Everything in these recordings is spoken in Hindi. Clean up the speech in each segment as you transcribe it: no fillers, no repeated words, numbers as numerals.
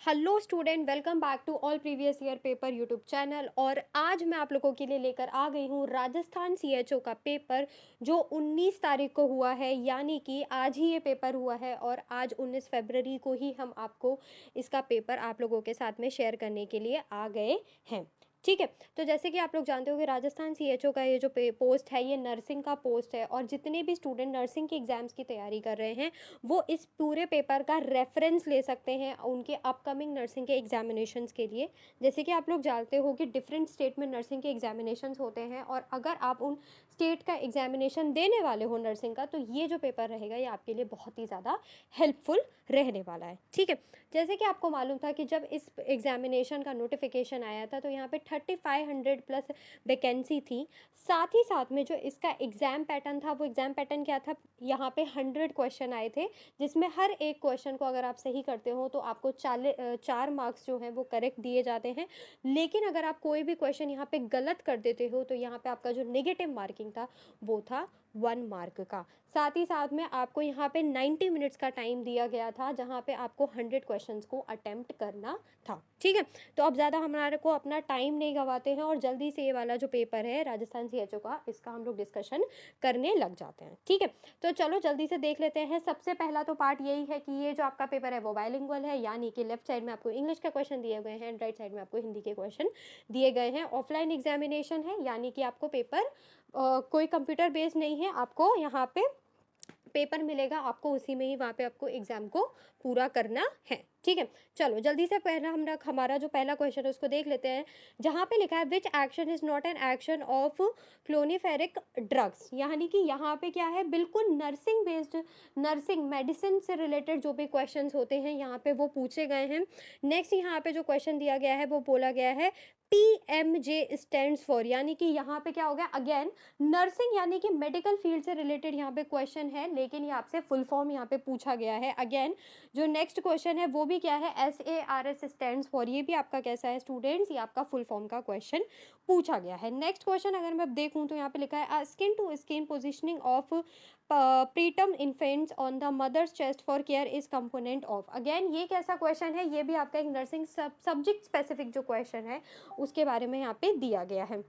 Hello student, welcome back to all previous year paper YouTube channel. और आज मैं आप लोगों के लिए लेकर आ गई हूँ राजस्थान सीएचओ का पेपर जो 19 तारीख को हुआ है, यानी कि आज ही ये पेपर हुआ है। और आज 19 फरवरी को ही हम आपको इसका पेपर आप लोगों के साथ में शेयर करने के लिए आ गए हैं। ठीक है, तो जैसे कि आप लोग जानते हो कि राजस्थान सीएचओ का ये जो पोस्ट है ये नर्सिंग का पोस्ट है। और जितने भी स्टूडेंट नर्सिंग के एग्ज़ाम्स की तैयारी कर रहे हैं वो इस पूरे पेपर का रेफरेंस ले सकते हैं उनके अपकमिंग नर्सिंग के एग्जामिनेशंस के लिए। जैसे कि आप लोग जानते हो कि डिफरेंट स्टेट में नर्सिंग के एग्जामिनेशंस होते हैं, और अगर आप उन स्टेट का एग्जामिनेशन देने वाले हो नर्सिंग का, तो ये जो पेपर रहेगा ये आपके लिए बहुत ही ज़्यादा हेल्पफुल रहने वाला है। ठीक है, जैसे कि आपको मालूम था कि जब इस एग्जामिनेशन का नोटिफिकेशन आया था तो यहाँ पे 3500 प्लस वैकेंसी थी। साथ ही साथ में जो इसका एग्ज़ाम पैटर्न था, वो एग्ज़ाम पैटर्न क्या था, यहाँ पे 100 क्वेश्चन आए थे, जिसमें हर एक क्वेश्चन को अगर आप सही करते हो तो आपको 4 मार्क्स जो हैं वो करेक्ट दिए जाते हैं। लेकिन अगर आप कोई भी क्वेश्चन यहाँ पे गलत कर देते हो तो यहाँ पे आपका जो नेगेटिव मार्किंग था वो था 1 मार्क का। साथ ही साथ में आपको यहाँ पे 90 मिनट्स का टाइम दिया गया था, जहाँ पे आपको 100 क्वेश्चंस को अटेम्प्ट करना था। ठीक है, तो अब ज़्यादा हमारे को अपना टाइम नहीं गवाते हैं और जल्दी से ये वाला जो पेपर है राजस्थान सीएचओ का, इसका हम लोग डिस्कशन करने लग जाते हैं। ठीक है, तो चलो जल्दी से देख लेते हैं। सबसे पहला तो पार्ट यही है कि ये जो आपका पेपर है वो बाइलिंगुअल है, यानी कि लेफ्ट साइड में आपको इंग्लिश का क्वेश्चन दिए गए हैं, राइट साइड में आपको हिंदी के क्वेश्चन दिए गए हैं। ऑफलाइन एग्जामिनेशन है, यानी कि आपको पेपर कोई कंप्यूटर बेस्ड नहीं है, आपको यहाँ पे पेपर मिलेगा, आपको उसी में ही वहाँ पे आपको एग्जाम को पूरा करना है। ठीक है, चलो जल्दी से पहला हमारा जो पहला क्वेश्चन है उसको देख लेते हैं, जहाँ पे लिखा है which action is not an action of cloniferic drugs. यानी कि यहाँ पे क्या है, बिल्कुल नर्सिंग बेस्ड, नर्सिंग मेडिसिन से रिलेटेड जो भी क्वेश्चंस होते हैं यहाँ पे वो पूछे गए हैं। नेक्स्ट यहाँ पे जो क्वेश्चन दिया गया है वो बोला गया है PMJ स्टैंड्स फॉर, यानी कि यहाँ पे क्या हो गया, अगेन नर्सिंग यानी कि मेडिकल फील्ड से रिलेटेड यहाँ पे क्वेश्चन है, लेकिन ये आपसे फुल फॉर्म यहाँ पे पूछा गया है। अगेन जो नेक्स्ट क्वेश्चन है वो भी क्या है, SARS स्टैंड्स फॉर, ये भी आपका कैसा है स्टूडेंट्स, ये आपका फुल फॉर्म का क्वेश्चन पूछा गया है। नेक्स्ट क्वेश्चन अगर मैं देखूँ तो यहाँ पे लिखा है skin to skin positioning of preterm infants on the mother's chest for care is component of. Again ये कैसा क्वेश्चन है, ये भी आपका एक नर्सिंग सब्जेक्ट स्पेसिफिक जो क्वेश्चन है उसके बारे में यहाँ पे दिया गया है।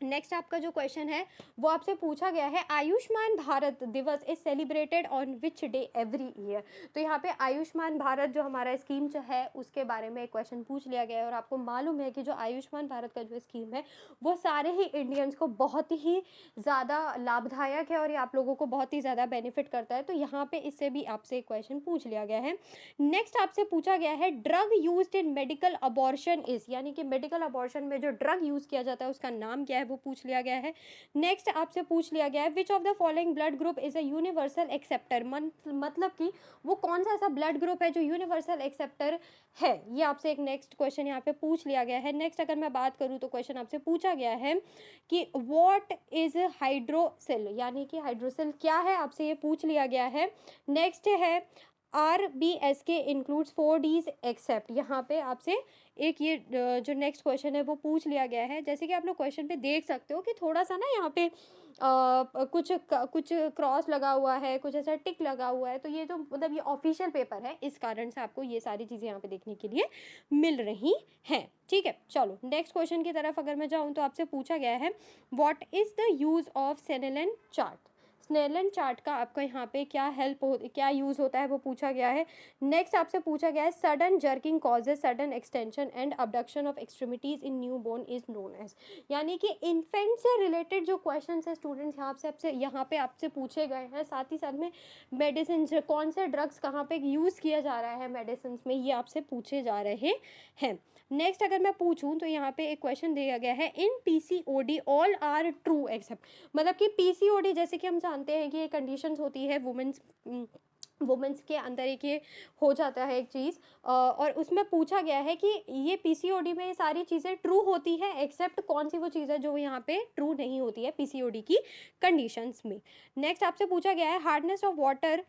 नेक्स्ट आपका जो क्वेश्चन है वो आपसे पूछा गया है आयुष्मान भारत दिवस is celebrated on which day every year. तो यहाँ पे आयुष्मान भारत जो हमारा स्कीम जो है उसके बारे में क्वेश्चन पूछ लिया गया है। और आपको मालूम है कि जो आयुष्मान भारत का जो स्कीम है वो सारे ही इंडियंस को बहुत ही ज़्यादा लाभदायक है और ये आप लोगों को बहुत ही ज़्यादा बेनिफिट करता है। तो यहाँ पे इससे भी आपसे क्वेश्चन पूछ लिया गया है। नेक्स्ट आपसे पूछा गया है drug used in medical abortion is, यानी कि मेडिकल अबॉर्शन में जो ड्रग यूज किया जाता है उसका नाम क्या है वो पूछ लिया गया है। नेक्स्ट आपसे पूछ लिया गया है which of the following blood group is a universal acceptor, मतलब कि वो कौन सा ऐसा ब्लड ग्रुप है जो यूनिवर्सल एक्सेप्टर है, ये आपसे एक नेक्स्ट क्वेश्चन यहाँ पे पूछ लिया गया है। नेक्स्ट अगर मैं बात करूँ तो क्वेश्चन आपसे पूछा गया है कि व्हाट इज हाइड्रोसिल, यानी कि हाइड्रोसिल क्या है, आपसे ये पूछ लिया गया है। नेक्स्ट है RBSK इंक्लूड्स 4Ds एक्सेप्ट, यहाँ पे आपसे एक ये जो नेक्स्ट क्वेश्चन है वो पूछ लिया गया है। जैसे कि आप लोग क्वेश्चन पे देख सकते हो कि थोड़ा सा ना यहाँ पे कुछ क्रॉस लगा हुआ है, कुछ ऐसा टिक लगा हुआ है, तो ये जो मतलब ये ऑफिशियल पेपर है, इस कारण से आपको ये सारी चीज़ें यहाँ पे देखने के लिए मिल रही हैं। ठीक है, चलो नेक्स्ट क्वेश्चन की तरफ अगर मैं जाऊँ तो आपसे पूछा गया है what is the use of Snellen chart. Snellen chart का आपका यहाँ पे क्या यूज़ होता है वो पूछा गया है। नेक्स्ट आपसे पूछा गया है sudden jerking causes sudden extension and abduction of extremities in newborn is known as, यानी कि इन्फेंट से रिलेटेड जो क्वेश्चन है स्टूडेंट्स यहाँ पे आपसे पूछे गए हैं। साथ ही साथ में मेडिसिन कौन से ड्रग्स कहाँ पे यूज़ किया जा रहा है मेडिसिन में, ये आपसे पूछे जा रहे हैं। नेक्स्ट अगर मैं पूछूं तो यहाँ पे एक क्वेश्चन दिया गया है in PCOD all are true except, मतलब कि PCOD जैसे कि हम जानते हैं कि ये कंडीशंस होती है वुमेंस के अंदर एक ये हो जाता है एक चीज़, और उसमें पूछा गया है कि ये PCOD में ये सारी चीज़ें ट्रू होती है एक्सेप्ट कौन सी वो चीज़ है जो यहाँ पे ट्रू नहीं होती है PCOD की कंडीशंस में। नेक्स्ट आपसे पूछा गया है hardness of water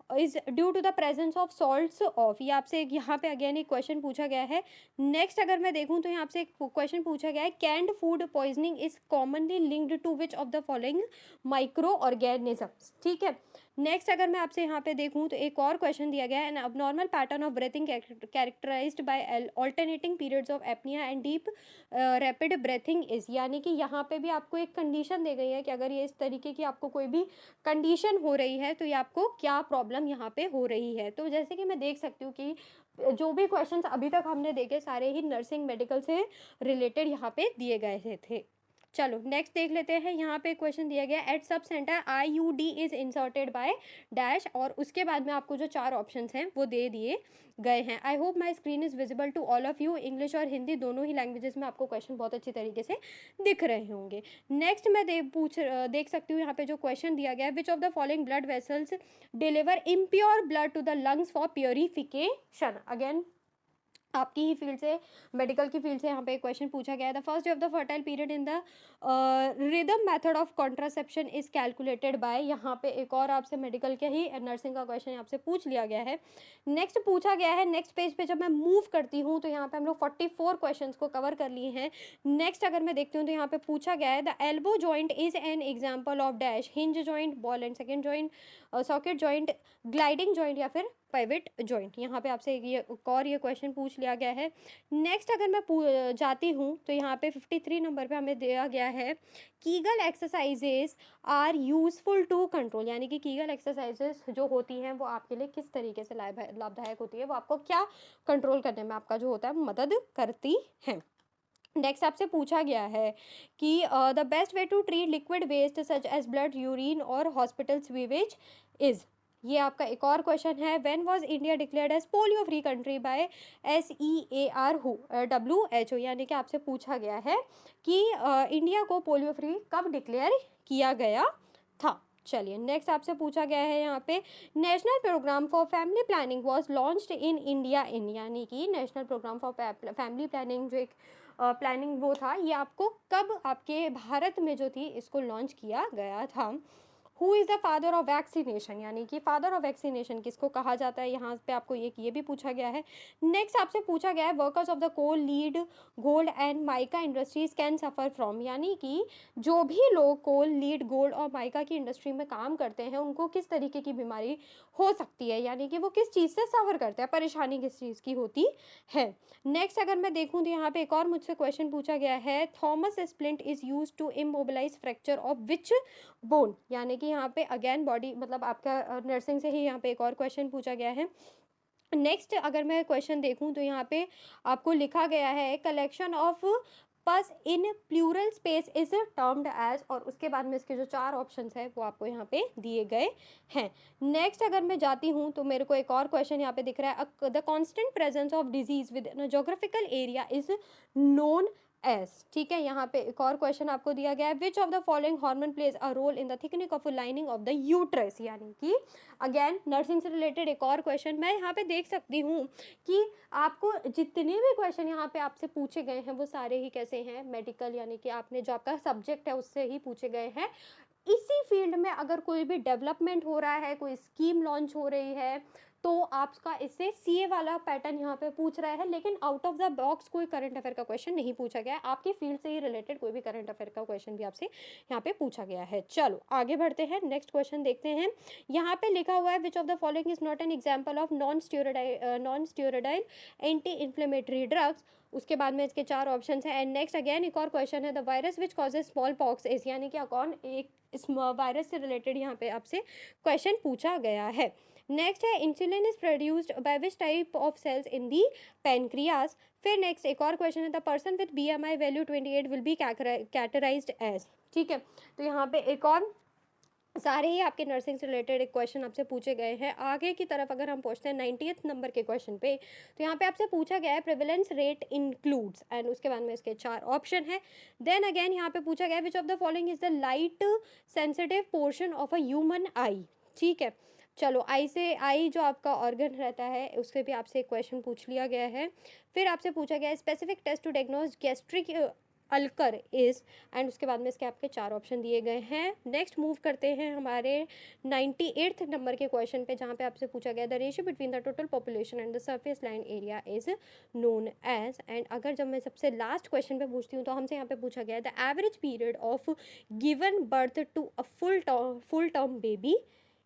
is due to the presence of salts of, ये आपसे यहाँ पे अगेन एक क्वेश्चन पूछा गया है। नेक्स्ट अगर मैं देखूँ तो यहाँ से एक क्वेश्चन पूछा गया है canned food poisoning is commonly linked to which of the following microorganisms. ठीक है, नेक्स्ट अगर मैं आपसे यहाँ पे देखूँ तो एक और क्वेश्चन दिया गया है, an abnormal pattern of breathing characterised by alternating periods of apnoea and deep rapid breathing is, यानी कि यहाँ पे भी आपको एक कंडीशन दी गई है कि अगर ये इस तरीके की आपको कोई भी कंडीशन हो रही है तो ये आपको क्या प्रॉब्लम यहाँ पे हो रही है। तो जैसे कि मैं देख सकती हूँ कि जो भी क्वेश्चंस अभी तक हमने देखे सारे ही नर्सिंग मेडिकल से रिलेटेड यहाँ पे दिए गए थे। चलो नेक्स्ट देख लेते हैं। यहाँ पे क्वेश्चन दिया गया, at sub centre IUD is inserted by dash, और उसके बाद में आपको जो 4 ऑप्शंस हैं वो दे दिए गए हैं। I hope my screen is visible to all of you. English और हिंदी दोनों ही लैंग्वेजेस में आपको क्वेश्चन बहुत अच्छी तरीके से दिख रहे होंगे। नेक्स्ट मैं देख सकती हूँ यहाँ पे जो क्वेश्चन दिया गया है, which of the following blood vessels deliver impure blood to the lungs for purification. Again आपकी ही फील्ड से, मेडिकल की फील्ड से यहाँ पे क्वेश्चन पूछा गया है। The first day of the fertile period in the rhythm method of contraception is calculated by, यहाँ पे एक और आपसे मेडिकल के ही नर्सिंग का क्वेश्चन आपसे पूछ लिया गया है। नेक्स्ट पूछा गया है, नेक्स्ट पेज पे जब मैं मूव करती हूँ तो यहाँ पे हम लोग 44 क्वेश्चन को कवर कर लिए हैं। नेक्स्ट अगर मैं देखती हूँ तो यहाँ पे पूछा गया है, the elbow joint is an example of dash, hinge joint, ball and second joint, socket joint, gliding joint या फिर पाइवेट जॉइंट। यहाँ पे आपसे ये क्वेश्चन पूछ लिया गया है। नेक्स्ट अगर मैं जाती हूँ तो यहाँ पे 53 नंबर पे हमें दिया गया है, Kegel exercises are useful to control, यानी कि कीगल एक्सरसाइजेस जो होती हैं वो आपके लिए किस तरीके से लाभदायक होती है, वो आपको क्या कंट्रोल करने में आपका जो होता है मदद करती है। नेक्स्ट आपसे पूछा गया है कि the best way to treat liquid waste such as blood, urine और हॉस्पिटल सीवेज इज, ये आपका एक और क्वेश्चन है। When was India declared as polio free country by SEAR WHO, यानी कि आपसे पूछा गया है कि इंडिया को पोलियो फ्री कब डिक्लेयर किया गया था। चलिए नेक्स्ट आपसे पूछा गया है यहाँ पे, national programme for family planning was launched in India in, यानी कि national programme for family planning जो एक प्लानिंग वो था, ये आपको कब आपके भारत में जो थी इसको लॉन्च किया गया था। Who is the father of vaccination, यानी कि फादर ऑफ वैक्सीनेशन किसको कहा जाता है, यहाँ पे आपको ये भी पूछा गया है। नेक्स्ट आपसे पूछा गया है, workers of the coal, lead, gold and mica industries can suffer from, यानी कि जो भी लोग कोल, लीड, गोल्ड और माइका की इंडस्ट्री में काम करते हैं उनको किस तरीके की बीमारी हो सकती है, यानी कि वो किस चीज़ से सफ़र करते हैं, परेशानी किस चीज़ की होती है। नेक्स्ट अगर मैं देखूँ तो यहाँ पे एक और मुझसे क्वेश्चन पूछा गया है, Thomas splint is use to immobilise fracture of which bone, यानी कि यहाँ पे अगेन बॉडी मतलब आपका नर्सिंग से ही यहाँ पे एक और क्वेश्चन पूछा गया है। नेक्स्ट अगर मैं क्वेश्चन देखूँ तो यहाँ पे आपको लिखा गया है, collection of pus in pleural space is termed as, और उसके बाद में इसके जो 4 ऑप्शंस है वो आपको यहाँ पे दिए गए हैं। नेक्स्ट अगर मैं जाती हूँ तो मेरे को एक और क्वेश्चन यहाँ पे दिख रहा है, the constant presence of disease with in geographical area is known as, ठीक है। यहाँ पे एक और क्वेश्चन आपको दिया गया है, which of the following hormone plays a role in the thickening of lining of the uterus, यानी कि अगेन नर्सिंग से रिलेटेड एक और क्वेश्चन। मैं यहाँ पे देख सकती हूँ कि आपको जितने भी क्वेश्चन यहाँ पे आपसे पूछे गए हैं वो सारे ही कैसे हैं, मेडिकल, यानी कि आपने जो आपका सब्जेक्ट है उससे ही पूछे गए हैं। इसी फील्ड में अगर कोई भी डेवलपमेंट हो रहा है, कोई स्कीम लॉन्च हो रही है, तो आपका इससे सीए वाला पैटर्न यहाँ पे पूछ रहा है, लेकिन आउट ऑफ द बॉक्स कोई करंट अफेयर का क्वेश्चन नहीं पूछा गया है। आपकी फील्ड से ही रिलेटेड कोई भी करंट अफेयर का क्वेश्चन भी आपसे यहाँ पे पूछा गया है। चलो आगे बढ़ते हैं, नेक्स्ट क्वेश्चन देखते हैं। यहाँ पे लिखा हुआ है, which of the following is not an example of non steroidal anti inflammatory drugs, उसके बाद में इसके 4 ऑप्शन है। एंड नेक्स्ट अगेन एक और क्वेश्चन है, the virus which causes small pox is, यानी कि कौन एक इस वायरस से रिलेटेड यहाँ पे आपसे क्वेश्चन पूछा गया है। नेक्स्ट है, insulin is produced by which type of cells in the pancreas. फिर नेक्स्ट एक और क्वेश्चन है, the person with BMI value 28 will be categorised as, ठीक है। तो यहाँ पे एक और सारे ही आपके नर्सिंग से रिलेटेड एक क्वेश्चन आपसे पूछे गए हैं। आगे की तरफ अगर हम पहुँचते हैं 90th नंबर के क्वेश्चन पे, तो यहाँ पे आपसे पूछा गया है, प्रेवलेंस रेट इंक्लूड्स, एंड उसके बाद में इसके 4 ऑप्शन है। देन अगेन यहाँ पे पूछा गया है, which of the following is the light sensitive portion of a human आई, ठीक है। चलो आई जो आपका ऑर्गन रहता है उससे भी आपसे एक क्वेश्चन पूछ लिया गया है। फिर आपसे पूछा गया है, specific test to diagnose gastric ulcer is, and उसके बाद में इसके आपके 4 ऑप्शन दिए गए हैं। नेक्स्ट मूव करते हैं हमारे 98th नंबर के क्वेश्चन पे, जहाँ पे आपसे पूछा गया, the ratio between the total population and the surface line area is known as. And अगर जब मैं सबसे लास्ट क्वेश्चन पे पूछती हूँ तो हमसे यहाँ पे पूछा गया है, the average period of given birth to a full term baby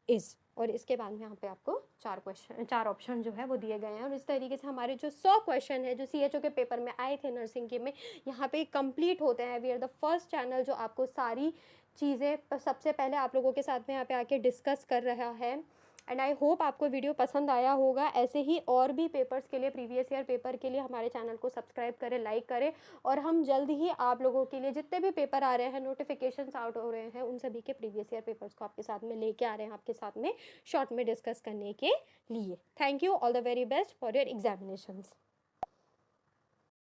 is, और इसके बाद में यहाँ पे आपको 4 ऑप्शन जो है वो दिए गए हैं। और इस तरीके से हमारे जो 100 क्वेश्चन है जो CHO के पेपर में आए थे नर्सिंग के में, यहाँ पे कंप्लीट होते हैं। We are the first channel जो आपको सारी चीज़ें सबसे पहले आप लोगों के साथ में यहाँ पे आके डिस्कस कर रहा है। एंड आई होप आपको वीडियो पसंद आया होगा। ऐसे ही और भी पेपर्स के लिए, प्रीवियस ईयर पेपर के लिए हमारे चैनल को सब्सक्राइब करें, लाइक करें। और हम जल्द ही आप लोगों के लिए जितने भी पेपर आ रहे हैं, नोटिफिकेशंस आउट हो रहे हैं, उन सभी के प्रीवियस ईयर पेपर्स को आपके साथ में लेके आ रहे हैं, आपके साथ में शॉर्ट में डिस्कस करने के लिए। Thank you, all the very best for your examinations.